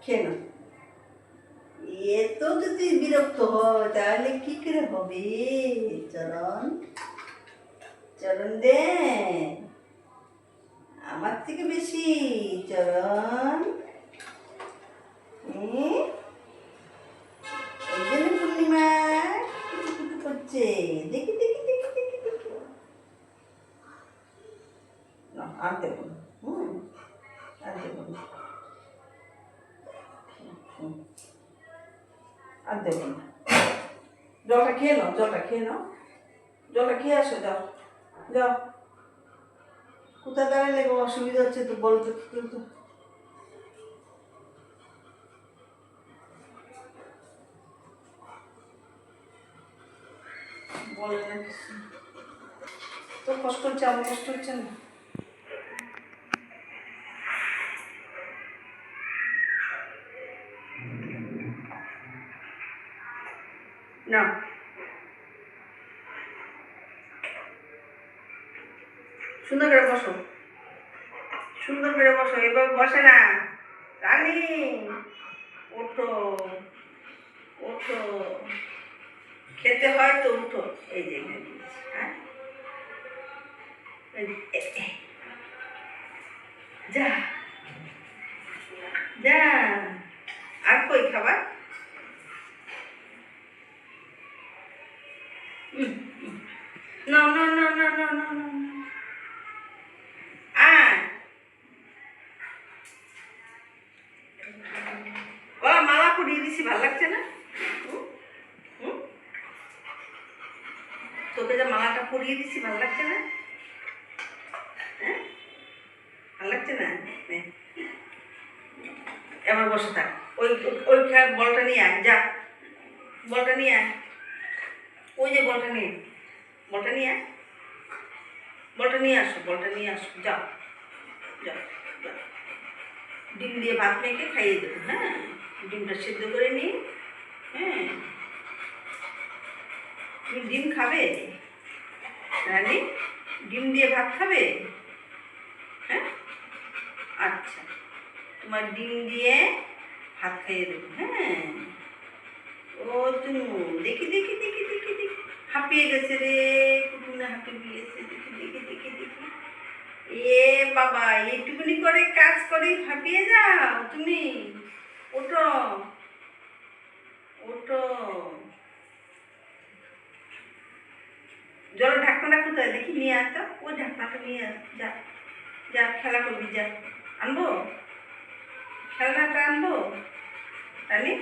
খেয়ে নাও। এত যদি বিরক্ত হয় তাহলে কি করে হবে? চরণ চরণ দে, আমার থেকে বেশি চরণ। এই জন্য পূর্ণিমা কুটু করছে। দেখি দেখি দেখি দেখি দেখি। না আর দেবো না। আর দেবো না। আর দেবো না। জলটা খেয়ে নাও, জলটা খেয়ে নাও, জলটা খেয়ে আসো। যাও যাও। কোথায় দাঁড়ালে অসুবিধা হচ্ছে তো বলো তো, কি করতো? বলে না কিছু। তো কষ্ট হচ্ছে, আমার কষ্ট হচ্ছে না? না, সুন্দর করে বসো, সুন্দর করে বসো। এবার বসে না রানী। ওঠো ওঠো, খেতে হয় তো উঠো। এই যে হ্যাঁ, যা যা। আর কই খাবার? না না না না না না না। মালা পরিয়ে দিছি, ভাল লাগছে না? তোকে যে মালাটা পরিয়ে দিছি ভাল লাগছে না? হ্যাঁ, ভাল লাগছে না? এবার বসে থাক। ওই ওই বলটা নিয়ে আয়, যা বলটা নিয়ে আয়। ওই যে বলটা নিয়ে, বলটা নিয়ে আয়, বলটা নিয়ে আসো, বলটা নিয়ে আসো। যাও যাও যাও। ডিম দিয়ে ভাত মেখে খাইয়ে দেবো। হ্যাঁ, ডিমটা সিদ্ধ করে নিই। হ্যাঁ, তুমি ডিম খাবে রানী? ডিম দিয়ে ভাত খাবে? হ্যাঁ, আচ্ছা, তোমার ডিম দিয়ে ভাত খাইয়ে দেবো। হ্যাঁ, ও তুমি দেখি দেখি দেখি দেখি দেখি। হাঁপিয়ে গেছে রে, কুটুমে হাঁপিয়ে গিয়েছে। দেখি দেখি দেখি দেখি। এ বাবা, এইটুকুনি করে কাজ করে হাঁপিয়ে যাও তুমি? ওঠো ওঠো। জলের ঢাকনাটা কোথায় দেখি, নিয়ে আসতো। ওই ঢাকনাটা নিয়ে আস। যা যা, খেলা করবি, যা। আনবো খেলনাটা, আনবো রানী?